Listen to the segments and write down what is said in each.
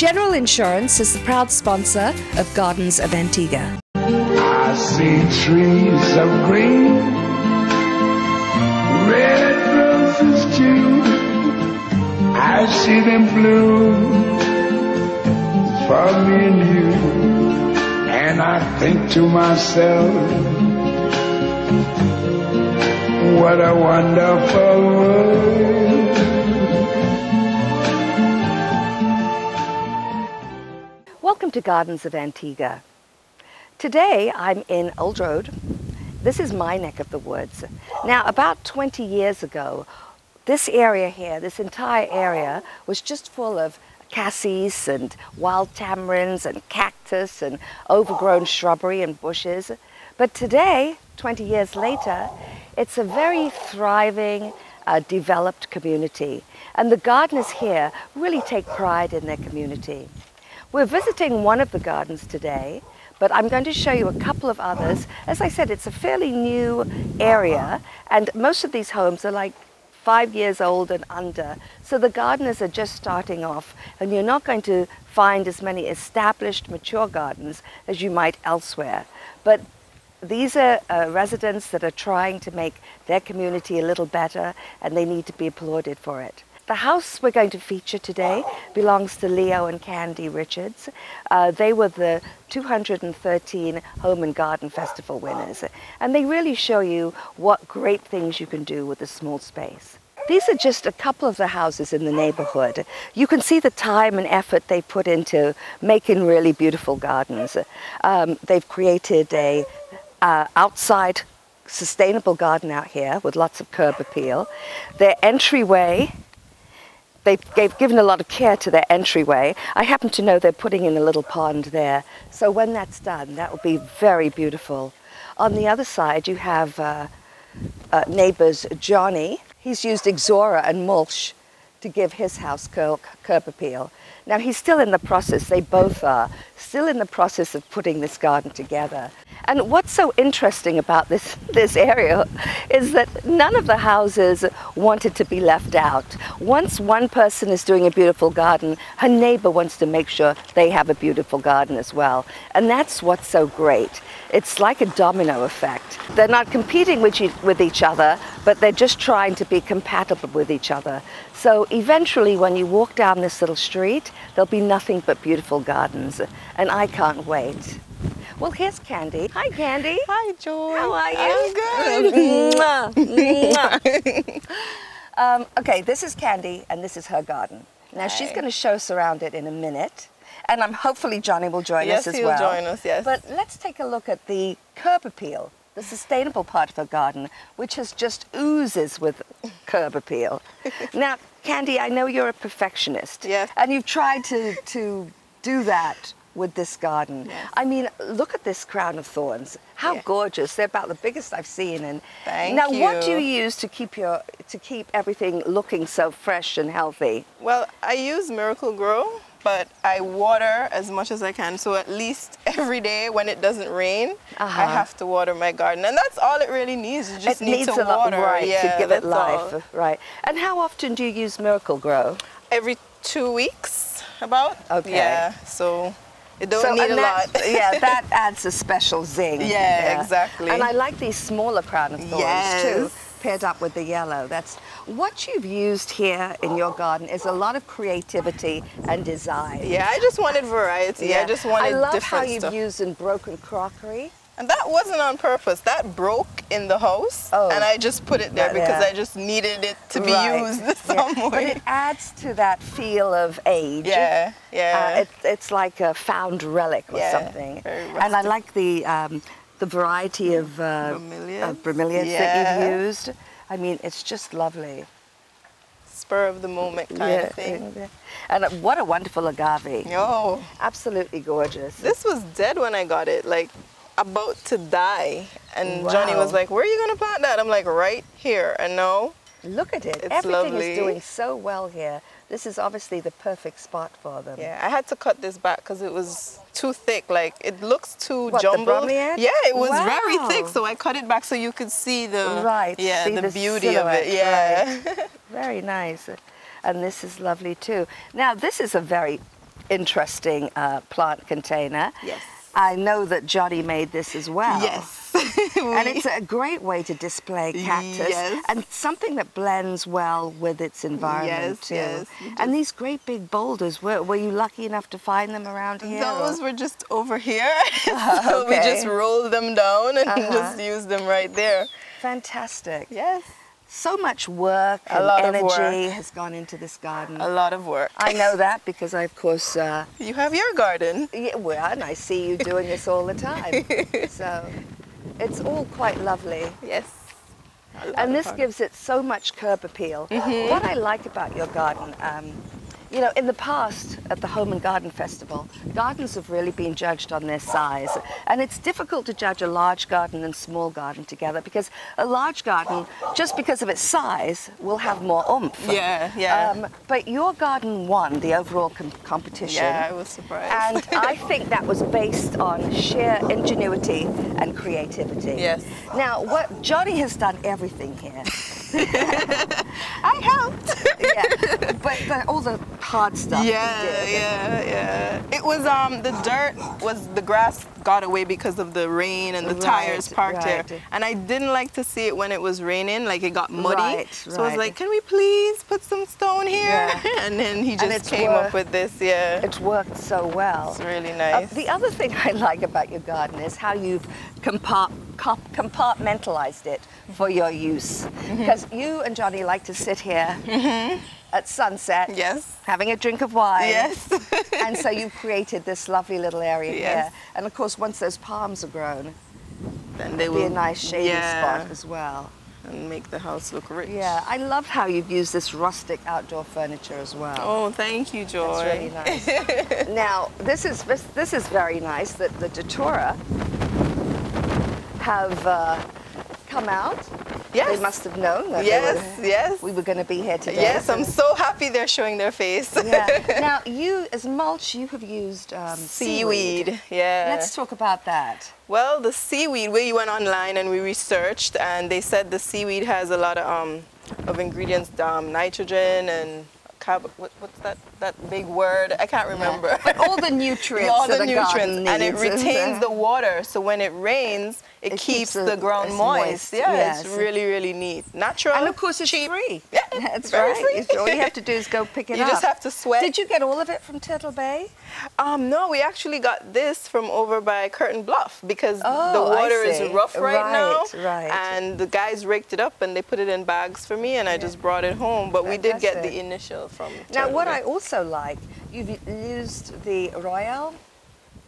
General Insurance is the proud sponsor of Gardens of Antigua. I see trees of green, red roses too. I see them bloom for me and you. And I think to myself, what a wonderful world. Welcome to Gardens of Antigua. Today I'm in Old Road. This is my neck of the woods. Now about 20 years ago, this area here, this entire area was just full of cassis and wild tamarins and cactus and overgrown shrubbery and bushes. But today, 20 years later, it's a very thriving, developed community. And the gardeners here really take pride in their community. We're visiting one of the gardens today, but I'm going to show you a couple of others. As I said, it's a fairly new area, and most of these homes are like 5 years old and under. So the gardeners are just starting off, and you're not going to find as many established, mature gardens as you might elsewhere. But these are residents that are trying to make their community a little better, and they need to be applauded for it. The house we're going to feature today belongs to Leo and Candy Richards. They were the 213 Home and Garden Festival winners, and they really show you what great things you can do with a small space. These are just a couple of the houses in the neighborhood. You can see the time and effort they put into making really beautiful gardens. They've created a outside sustainable garden out here with lots of curb appeal. Their entryway, they've given a lot of care to their entryway. I happen to know they're putting in a little pond there. So when that's done, that will be very beautiful. On the other side, you have neighbors Johnny. He's used Ixora and mulch to give his house curb appeal. Now he's still in the process, they both are, still in the process of putting this garden together. And what's so interesting about this area is that none of the houses wanted to be left out. Once one person is doing a beautiful garden, her neighbor wants to make sure they have a beautiful garden as well. And that's what's so great. It's like a domino effect. They're not competing with each other, but they're just trying to be compatible with each other. So eventually when you walk down this little street, there'll be nothing but beautiful gardens. And I can't wait. Well, here's Candy. Hi, Candy. Hi, Joy. How are you? I'm good. Okay, this is Candy, and this is her garden. Now, she's going to show us around it in a minute. And hopefully Johnny will join us as well. Yes, he'll join us, yes. But let's take a look at the curb appeal, the sustainable part of her garden, which has just oozes with curb appeal. Now, Candy, I know you're a perfectionist. Yes. And you've tried to do that with this garden. Yes. I mean, look at this crown of thorns. How gorgeous. They're about the biggest I've seen. And Thank now, you. what do you use to keep everything looking so fresh and healthy? Well, I use Miracle Grow, but I water as much as I can. So at least every day when it doesn't rain, I have to water my garden. And that's all it really needs. You just need to water. Right, yeah, to give it life. All. Right. And how often do you use Miracle Grow? Every 2 weeks, about. Okay. Yeah, so it don't need a lot. Yeah, that adds a special zing. Yeah, exactly. And I like these smaller crown of thorns too, paired up with the yellow. That's what you've used here in your garden is a lot of creativity and design. Yeah, I just wanted variety. Yeah. I just wanted different stuff. I love how you've used in broken crockery. And that wasn't on purpose. That broke in the house, and I just put it there because I just needed it to be used some way. But it adds to that feel of age. Yeah, yeah. It's like a found relic or something. Very rustic. And I like the variety of bromeliads that you've used. I mean, it's just lovely. Spur of the moment kind of thing. And what a wonderful agave. Oh, absolutely gorgeous. This was dead when I got it, like about to die. And Johnny was like, where are you going to plant that? I'm like, right here. And no. Look at it. It's Everything lovely. is doing so well here. This is obviously the perfect spot for them. Yeah, I had to cut this back because it was too thick. Like, it looks too What, jumbled. The bromeliad? Yeah, it was very thick, so I cut it back so you could see the the beauty of it. Yeah. Right. Very nice. And this is lovely too. Now, this is a very interesting plant container. Yes. I know that Johnny made this as well. Yes. And it's a great way to display cactus, Yes. and something that blends well with its environment Yes, too. yes. And these great big boulders, were you lucky enough to find them around here? Those were just over here. So we just rolled them down and just used them right there. Fantastic. Yes. So much work A and lot of energy work. has gone into this garden. A lot of work. I know that because I, of course, You have your garden. yeah, well, and I see you doing this all the time. So it's all quite lovely. Yes. And this gives it so much curb appeal. What I like about your garden, you know, in the past at the Home and Garden Festival, gardens have really been judged on their size. And it's difficult to judge a large garden and small garden together because a large garden, just because of its size, will have more oomph. Yeah, yeah. But your garden won the overall competition. Yeah, I was surprised. And I think that was based on sheer ingenuity and creativity. Yes. Now, what Johnny has done everything here. I helped. Yeah, but all the hard stuff. Yeah, he did. yeah. It was the dirt was the grass got away because of the rain and the tires parked right. there. And I didn't like to see it when it was raining, like it got muddy. Right, so I was right. like, can we please put some stone here? Yeah. And then he And just it's came up with this, yeah. It's worked so well. It's really nice. The other thing I like about your garden is how you've compartmentalized it for your use. Because you and Johnny like to sit here at sunset, Yes. having a drink of wine. Yes. And so you've created this lovely little area Yes. here. And of course, once those palms are grown, Then they it'll be will a nice shady yeah, spot as well. and make the house look rich. Yeah, I loved how you've used this rustic outdoor furniture as well. Oh, thank you, Joy. That's really nice. Now, this is very nice that the Datura have come out. Yes. They must have known that Yes. we were going to be here today. Yes, I'm so happy they're showing their face. Yeah. Now, you, as mulch, you have used Seaweed, yeah. Let's talk about that. Well, the seaweed, we went online and we researched, and they said the seaweed has a lot of ingredients, nitrogen and what's that big word? I can't remember. Yeah. But all the nutrients all that the a garden nutrients, and it needs, retains the water. So when it rains, it keeps the ground it's moist. Yeah, yes. it's really, really neat. Natural. And of course, it's cheap. free. Yeah, That's very right. free. All you have to do is go pick it You up. just have to sweat. Did you get all of it from Turtle Bay? No, we actually got this from over by Curtain Bluff because the Oh, I water is see. rough right now. Right. And the guys raked it up and they put it in bags for me, and I just brought it home. But we did get the Fantastic. initial from Now, Turtle what Bay. I also like, you've used the Royale,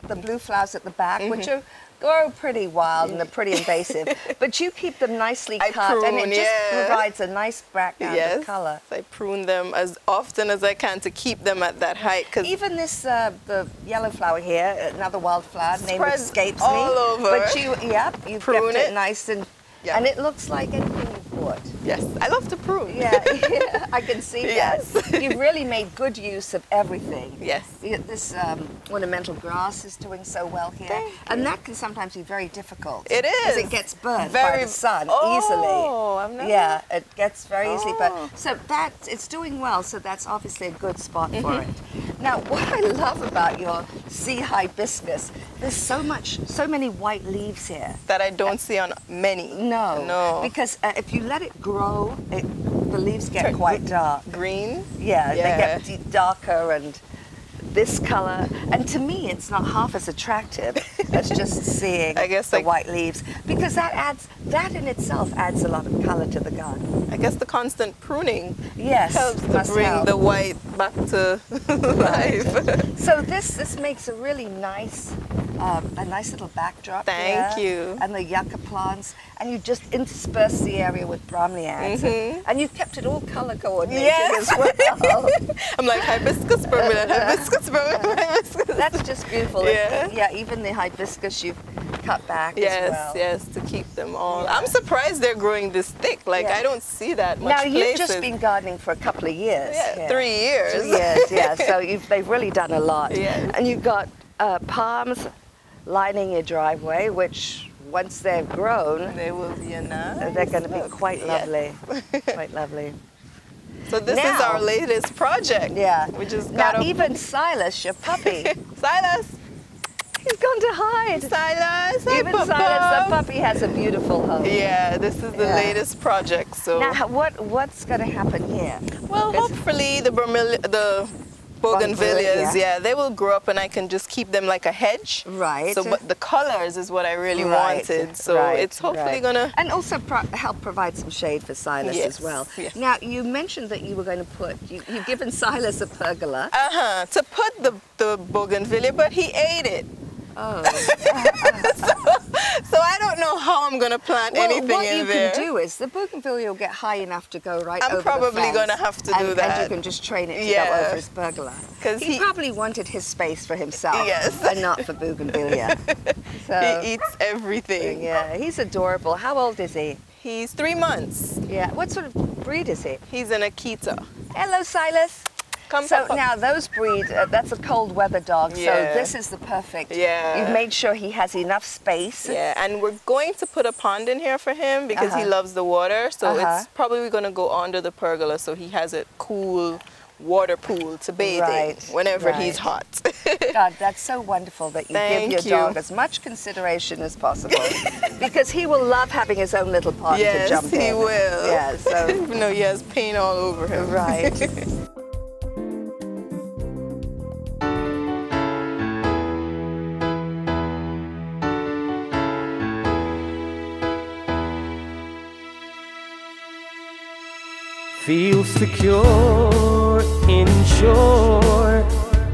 the blue flowers at the back, which are grow pretty wild and they're pretty invasive, but you keep them nicely I cut, and it prune, just yeah. provides a nice background Yes, of color. I prune them as often as I can to keep them at that height. Cause Even this, the yellow flower here, another wildflower, name Spreads escapes all me. over. But you've Prune kept it it. nice and Yeah. and it looks like anything you bought. yes, I love to prune. Yeah, yeah, I can see Yes. that. You've really made good use of everything. Yes. This ornamental grass is doing so well here. Thank And that can sometimes be very difficult. It Because is. it gets burnt by Very- the sun Oh, easily. I've never- Yeah, it gets very easily Oh. burnt. So it's doing well, so that's obviously a good spot for it. Now, what I love about your sea hibiscus, there's so many white leaves here. That I don't see on many. No. Because if you let it grow, the leaves get quite dark. Green. Yeah, Yeah. they get darker and this color. And to me, it's not half as attractive as just seeing I guess the like- white leaves, because that in itself adds a lot of color to the garden. I guess the constant pruning Yes, helps to must bring help. the white back to life. So this makes a really nice, a nice little backdrop. Thank here, you. And the yucca plants, and you just intersperse the area with bromeliads, and you've kept it all color coordinated Yes. as well. I'm like hibiscus permanent, hibiscus permanent, hibiscus. That's just beautiful. Yeah. Yeah, even the hibiscus you've cut back Yes, as well. yes, to keep them all. Yeah. I'm surprised they're growing this thick. Like Yeah. I don't see that much Now you've places. just been gardening for a couple of years. Yeah, here. 3 years. 2 years, yeah. So they've really done a lot. Yes. And you've got palms lining your driveway, which once they've grown, They will be a nice. they're going to be look. quite Yes. lovely. Quite lovely. So this is our latest project. Yeah. We just now got even Silas, your puppy, Silas. he's gone to hide. Silas. Even Silas, the puppy, has a beautiful home. Yeah, this is the latest project. So now, what's going to happen here? well, hopefully the bougainvilleas, they will grow up and I can just keep them like a hedge. Right. So, but the colors is what I really wanted. So it's hopefully gonna and also help provide some shade for Silas as well. Yes. Now you mentioned that you were going to put you've given Silas a pergola. To put the bougainvillea, but he ate it. Oh. So I don't know how I'm gonna plant anything in there. What you can do is the bougainvillea will get high enough to go right over the fence. I'm probably gonna have to do that. And you can just train it to go over his pergola. Because he probably wanted his space for himself, and not for bougainvillea. So he eats everything. Yeah, he's adorable. How old is he? He's 3 months. Yeah. What sort of breed is he? He's an Akita. Hello, Silas. Come, so now those breed, that's a cold weather dog, so this is the perfect. Yeah. You've made sure he has enough space. Yeah, and we're going to put a pond in here for him because he loves the water, so it's probably going to go under the pergola so he has a cool water pool to bathe in whenever he's hot. God, that's so wonderful that you give your dog as much consideration as possible because he will love having his own little pond to jump in. Yes, he will. Yeah, so even though he has paint all over him. Right. Feel secure, insured,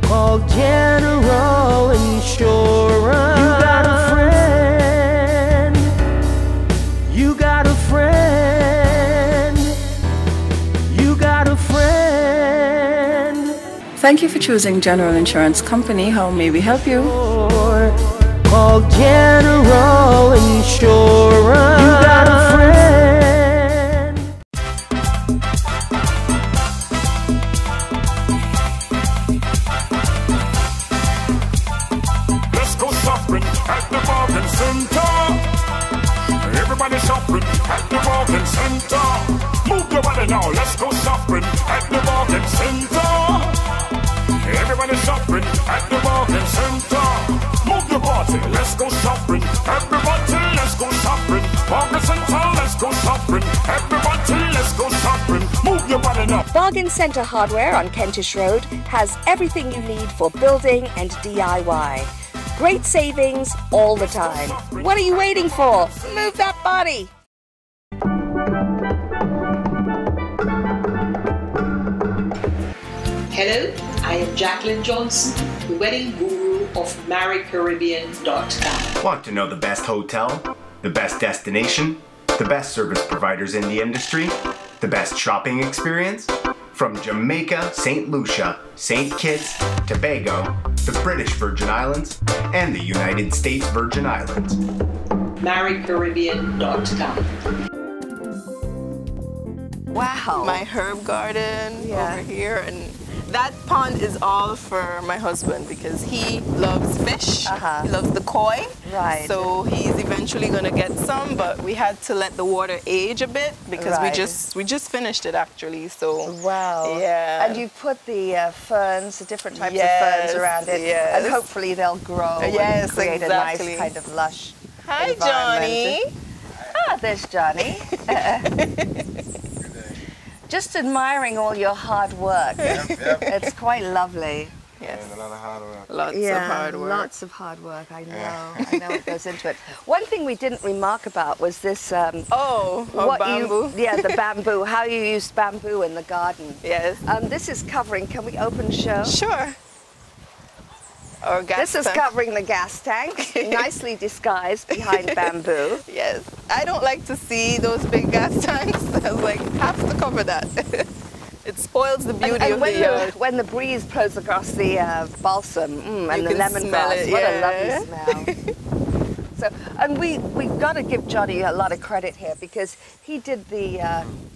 call General Insurance. You got a friend, you got a friend, you got a friend. Thank you for choosing General Insurance Company. How may we help you? Call General Insurance. You got a friend. At the bargain center, everybody shopping at the bargain center. Move your body now, let's go shopping at the bargain center. Everybody shopping at the bargain center. Move your body, let's go shopping. Everybody, let's go shopping. Bargain center, let's go shopping. Everybody, let's go shopping. Move your body now. Bargain Centre Hardware on Kentish Road has everything you need for building and DIY. Great savings all the time. What are you waiting for? Move that body. Hello, I am Jacqueline Johnson, the wedding guru of MarryCaribbean.com. Want to know the best hotel, the best destination, the best service providers in the industry, the best shopping experience? From Jamaica, St. Lucia, St. Kitts, Tobago, the British Virgin Islands, and the United States Virgin Islands. MarryCaribbean.com. Wow. My herb garden over here, and that pond is all for my husband because he loves fish, he loves the koi. Right. So he's eventually going to get some, but we had to let the water age a bit because we just finished it actually. So wow. Yeah. And you put the ferns, the different types of ferns around it, and hopefully they'll grow and create a nice kind of lush Hi, environment. Johnny. Ah, there's Johnny. Just admiring all your hard work. It's quite lovely. Yes. And a lot of hard work. Lots of hard work. Lots of hard work, I know. I know what goes into it. One thing we didn't remark about was this... bamboo. The bamboo, how you use bamboo in the garden. Yes. This is covering, can we open the show? Sure. Or gas This is tank. covering the gas tank, nicely disguised behind bamboo. Yes. I don't like to see those big gas tanks. I was like, have to cover that. It spoils the beauty of the yard. When the breeze blows across the balsam and the can smell lemongrass, it, what a lovely smell. So, and we've got to give Johnny a lot of credit here because he did the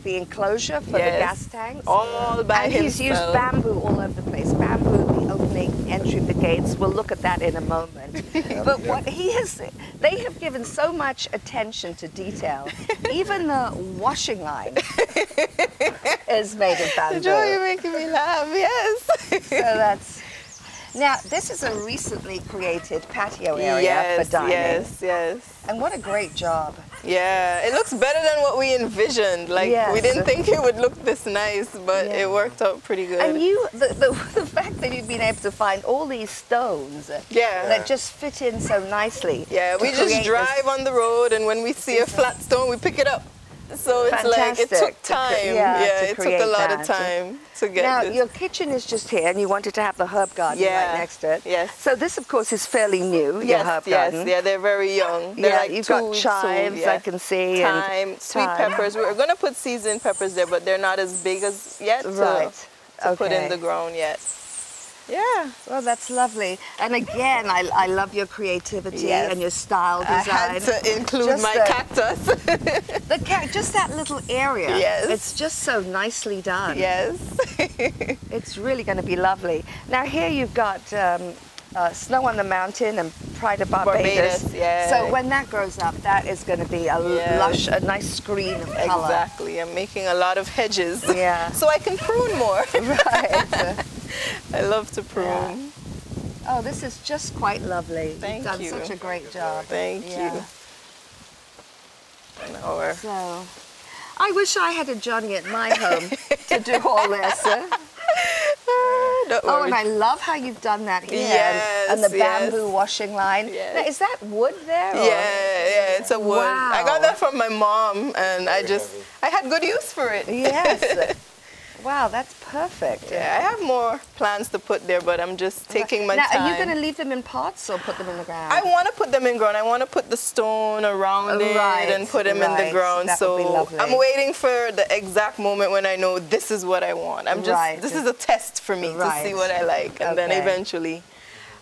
enclosure for the gas tanks. All by and himself. he's used bamboo all over the place. Bamboo, the opening, entering the gates. We'll look at that in a moment. But what they have given so much attention to detail. Even the washing line is made of bamboo. Joe, you're making me laugh, yes. So that's... Now, this is a recently created patio area for dining. Yes, yes. And what a great job. Yeah, it looks better than what we envisioned. Like, we didn't think it would look this nice, but it worked out pretty good. And the fact that you've been able to find all these stones that just fit in so nicely. Yeah, we just drive on the road, and when we see a flat stone, we pick it up. So it's like, it took time. It took a lot of time to get now, this. your kitchen is just here, and you wanted to have the herb garden right next to it. Yes. So this, of course, is fairly new, your herb garden. Yeah, they're very young. They're like you've got chives, I can see. Thyme, and sweet peppers. We're going to put seasoned peppers there, but they're not as big as yet to put in the ground yet. Yeah. Well, that's lovely. And again, I love your creativity and your style design. I had to include my cactus. Just that little area. Yes. It's just so nicely done. Yes. It's really going to be lovely. Now here you've got Snow on the Mountain and Pride of Barbados. So when that grows up, that is going to be a lush, a nice screen of color. Exactly. I'm making a lot of hedges. Yeah. So I can prune more. Right. I love to prune. Yeah. Oh, this is just quite lovely. Thank You've you. done such a great job. Thank you. So, I wish I had a Johnny at my home to do all this. Oh, and I love how you've done that here. Yes, and the bamboo washing line. Yes. Now, is that wood there? Or? Yeah, it's a wood. Wow. I got that from my mom, and I had good use for it. Yes. Wow, that's perfect. Yeah, I have more plants to put there, but I'm just taking my time. Now, are you going to leave them in pots or put them in the ground? I want to put them in ground. I want to put the stone around it and put them in the ground. That so would be lovely. I'm waiting for the exact moment when I know this is what I want. This is a test for me to see what I like, and then eventually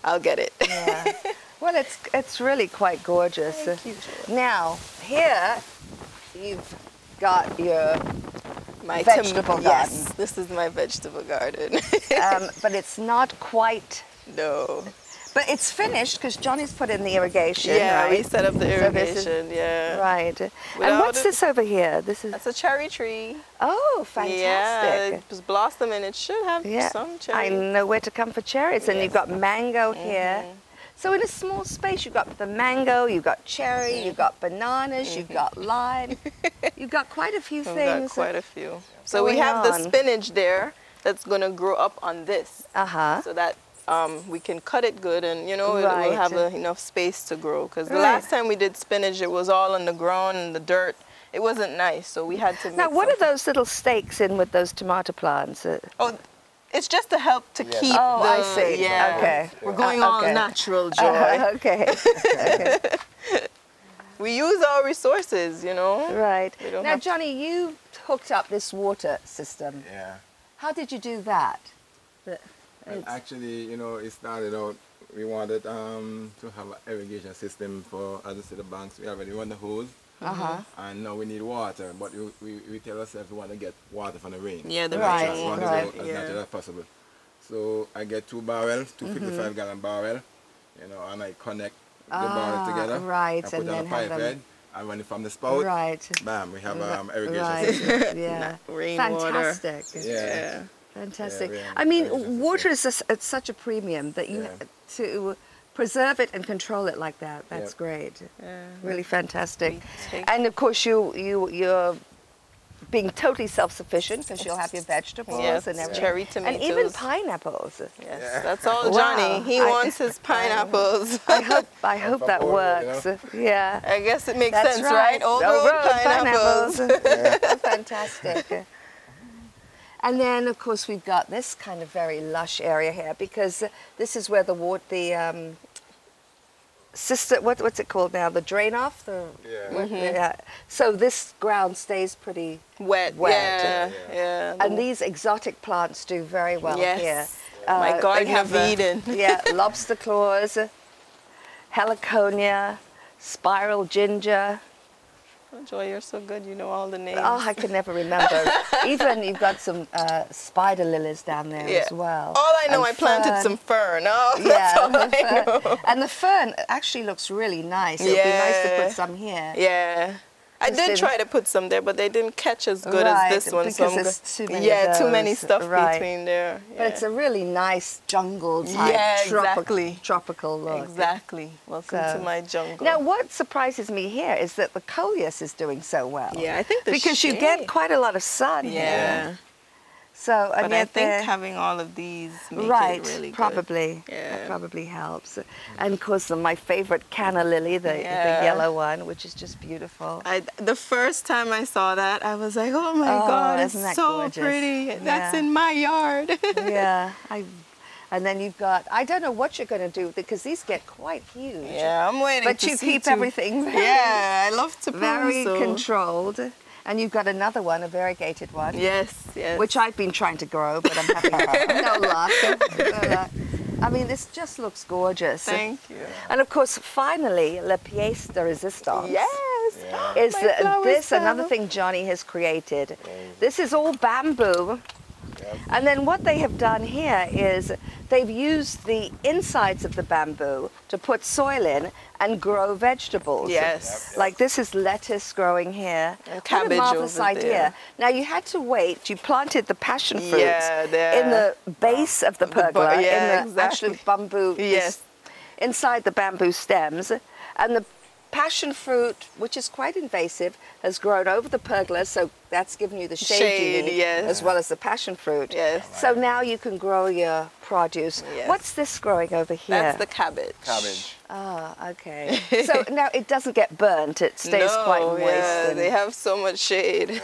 I'll get it. Yeah. Well, it's really quite gorgeous. Thank you. Now, here you've got your vegetable garden. Yes, this is my vegetable garden. But it's not quite. No. But it's finished because Johnny's put in the irrigation. Yeah, right? we set up the irrigation. Right. And what's this over here? That's a cherry tree. Oh, fantastic! Yeah, it's blossoming. It should have some cherry. I know where to come for cherries. And you've got mango here. So in a small space, you've got the mango, you've got cherry, you've got bananas, you've got lime. You've got quite a few things. We've got quite a few. So we have the spinach there that's going to grow up on this. So that we can cut it good, and it will have enough space to grow. Because the last time we did spinach, it was all on the ground and the dirt. It wasn't nice, so we had to make Now, what are those little stakes in with those tomato plants? It's just to help to keep I see. Yeah. Okay. We're going all natural, Joy. Okay. We use our resources, Right. Now, to... Johnny, you hooked up this water system. Yeah. How did you do that? Well, actually, it started out, we wanted to have an irrigation system for, as I said, the banks. We already run the hose. And now we need water, but we tell ourselves we want to get water from the rain. Yeah, the rain. As natural as possible. So I get 2 barrels, 255-gallon barrel, and I connect the barrel together. Right, I put on a pipe head. I run it from the spout. Right. Bam, we have irrigation system. Yeah. Rainwater. Fantastic. Yeah. Fantastic. Yeah, I mean, water is at such a premium that you to preserve it and control it like that. That's great. Really fantastic. And of course, you're being totally self-sufficient because you'll have your vegetables and everything. Cherry tomatoes. And even pineapples. Yes, that's all Johnny. He wants his pineapples. I hope that works. Yeah. I guess it makes sense, right? Old road pineapples. Fantastic. And then, of course, we've got this kind of very lush area here because this is where what's it called now? The drain off? So this ground stays pretty wet. Yeah. And these exotic plants do very well here. My Garden of Eden. Lobster claws, heliconia, spiral ginger. Oh, Joy, you're so good. You know all the names. Oh, I can never remember. Even you've got some spider lilies down there as well. All I know, And I planted fern. some fern. Oh, Yeah, that's all the I fern. know. And the fern actually looks really nice. It would be nice to put some here. Yeah. I Just did in- try to put some there, but they didn't catch as good Right, as this one. because I'm there's too many yeah, of too many those. stuff Right. between there. But it's a really nice jungle type, tropical look. Exactly. Welcome to my jungle. Now, what surprises me here is that the coleus is doing so well. Yeah, I think because you get quite a lot of sun here. So, and but I yet think having all of these make it really good. probably. Yeah. That probably helps. And of course, my favorite canna lily, the yellow one, which is just beautiful. The first time I saw that, I was like, oh my God, it's so gorgeous? pretty. That's in my yard. Yeah. And then you've got, I don't know what you're going to do because these get quite huge. Yeah, I'm waiting but to you see keep too. everything very, I love to very so. controlled. And you've got another one, a variegated one. Yes. Which I've been trying to grow, but I'm having no luck. I mean, this just looks gorgeous. Thank you. And of course, finally, la pièce de résistance. Yes. Is this another thing Johnny has created? This is all bamboo. And then what they have done here is they've used the insides of the bamboo to put soil in and grow vegetables. Yes. Like this is lettuce growing here. And cabbage what a marvelous over idea. there. Now you had to wait. You planted the passion fruits there. in the base of the pergola, in the actual bamboo, Yes. inside the bamboo stems, and the passion fruit, which is quite invasive, has grown over the pergola, so that's given you the shade you need, as well as the passion fruit. Yes. So now you can grow your produce. Yes. What's this growing over here? That's the cabbage. Ah, okay. So now it doesn't get burnt, it stays quite moist. Yeah, they have so much shade.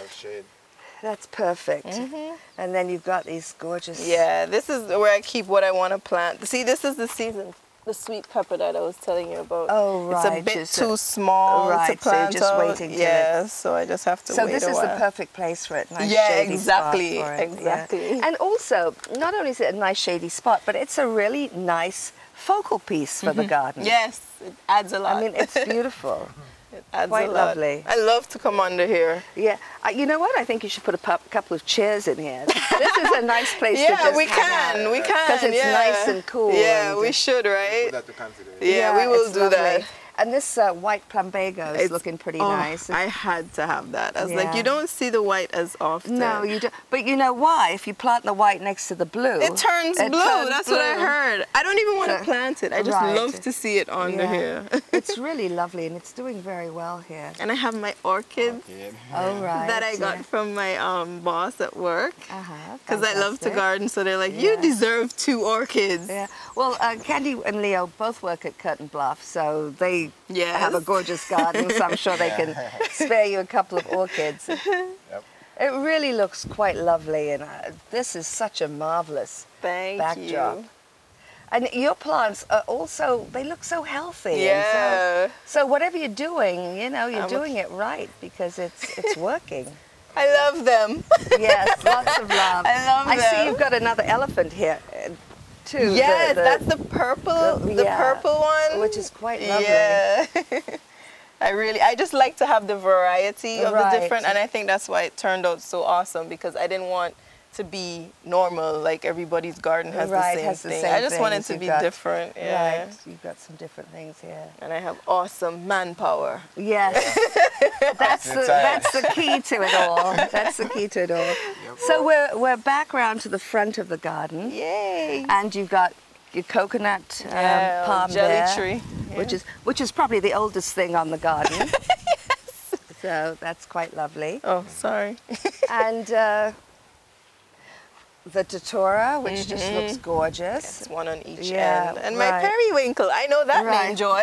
That's perfect. And then you've got these gorgeous... Yeah, this is where I keep what I want to plant. See, this is the season. The sweet pepper that I was telling you about. Oh, right. It's a bit too small to plant so you're just out. waiting till Yeah, so I just have to wait So this a is while. the perfect place for it. Nice shady exactly, spot for it. exactly. Yeah. And also, not only is it a nice shady spot, but it's a really nice focal piece for the garden. Yes, it adds a lot. I mean, it's beautiful. It adds Quite a lot. lovely. I love to come under here. Yeah. You know what? I think you should put a couple of chairs in here. This is a nice place to just Yeah, we hang out. can. Because it's nice and cool. Yeah, and we should, right? Put that to consider. Yeah, we will it's do lovely. that. And this white plumbago is looking pretty nice. I had to have that. I was Yeah. like, you don't see the white as often. No, you don't. But you know why? If you plant the white next to the blue, It turns blue. That's what I heard. I don't even want to plant it. I just love to see it under here. It's really lovely, and it's doing very well here. And I have my orchids Oh, right. that I got from my boss at work. Because I love to fantastic. garden, so they're like, you deserve 2 orchids. Yeah. Well, Candy and Leo both work at Curtin Bluff, so they have a gorgeous garden, so I'm sure they can spare you a couple of orchids. It really looks quite lovely, and this is such a marvelous backdrop. You. And your plants are also, they look so healthy. Yeah. And so whatever you're doing, you know, you're doing it right because it's working. I love them. Yes, lots of love. I love them. I see you've got another elephant here, too. Yes, that's the purple one. Which is quite lovely. Yeah. I just like to have the variety of the different, and I think that's why it turned out so awesome, because I didn't want to be normal, like everybody's garden has the same thing. I just wanted to be different. Yeah. Right, you've got some different things here. And I have awesome manpower. Yes, that's the key to it all. That's the key to it all. So we're back round to the front of the garden. Yay! And you've got your coconut palm jelly there, tree, which is probably the oldest thing on the garden. Yes. So that's quite lovely. Oh, sorry. And the datura, which just looks gorgeous. It's one on each end. And my periwinkle, I know that name, Joy.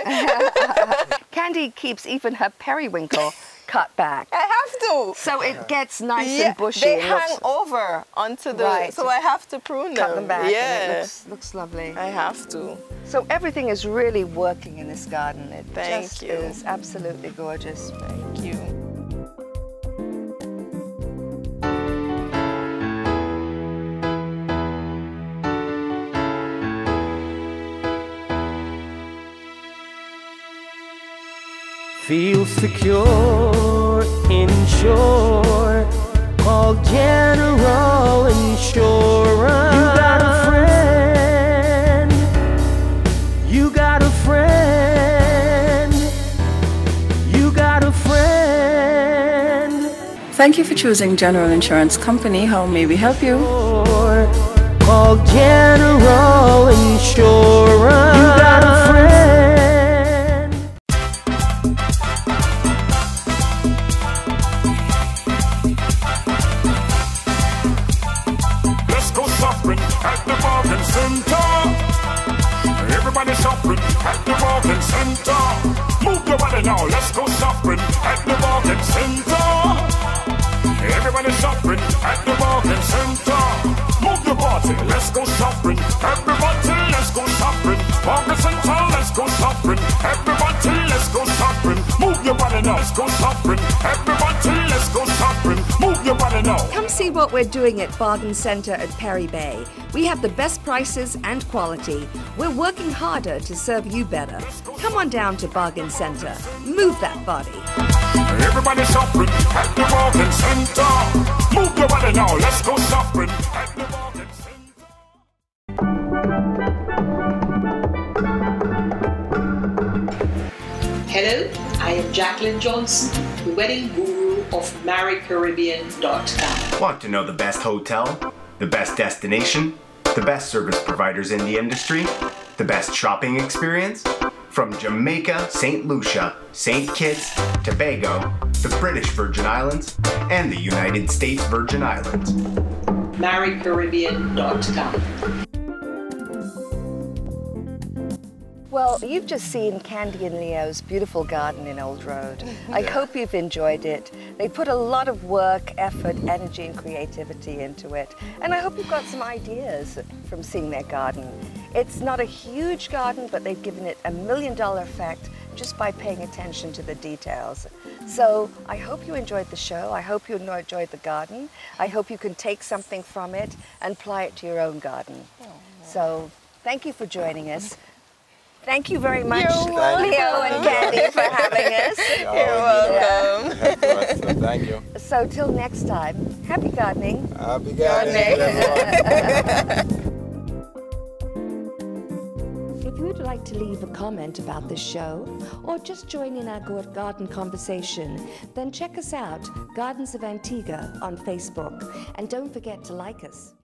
Candy keeps even her periwinkle cut back. I have to. So it gets nice and bushy. They and hang over onto the, so I have to prune them. Cut them back. Yeah. And it looks lovely. I have to. So everything is really working in this garden. It Thank just you. is absolutely gorgeous. Thank you. Feel secure insure. Call General Insurance. You got a friend. You got a friend. You got a friend. Thank you for choosing General Insurance Company. How may we help you? Call General Insurance. You got a friend. Let's go shopping at the bargain center. Everybody shopping at the bargain center. Move your body now. Let's go shopping at the bargain center. Everybody shopping at the bargain center. Move your body. Let's go shopping. Everybody, let's go shopping. Bargain center. Let's go shopping. Everybody, let's go shopping. Move your body now. Let's go shopping. Everybody, let's go shopping. Move your body now. Come see what we're doing at Bargain Centre at Perry Bay. We have the best prices and quality. We're working harder to serve you better. Come on down to Bargain Centre. Move that body. Everybody shopping at the bargain center. Move your body now. Let's go shopping at the bargain center. Hello, I am Jacqueline Johnson, the wedding guru of MarryCaribbean.com. Want to know the best hotel, the best destination, the best service providers in the industry, the best shopping experience? From Jamaica, St. Lucia, St. Kitts, Tobago, the British Virgin Islands, and the United States Virgin Islands. MarryCaribbean.com. Well, you've just seen Candia and Leo's beautiful garden in Old Road. I hope you've enjoyed it. They put a lot of work, effort, energy, and creativity into it. And I hope you've got some ideas from seeing their garden. It's not a huge garden, but they've given it $1 million effect just by paying attention to the details. So I hope you enjoyed the show. I hope you enjoyed the garden. I hope you can take something from it and apply it to your own garden. So thank you for joining us. Thank you very much, Leo and Candy, for having us. You're welcome. Thank you. So till next time, happy gardening. Happy gardening. If you would like to leave a comment about this show or just join in our garden conversation, then check us out, Gardens of Antigua, on Facebook. And don't forget to like us.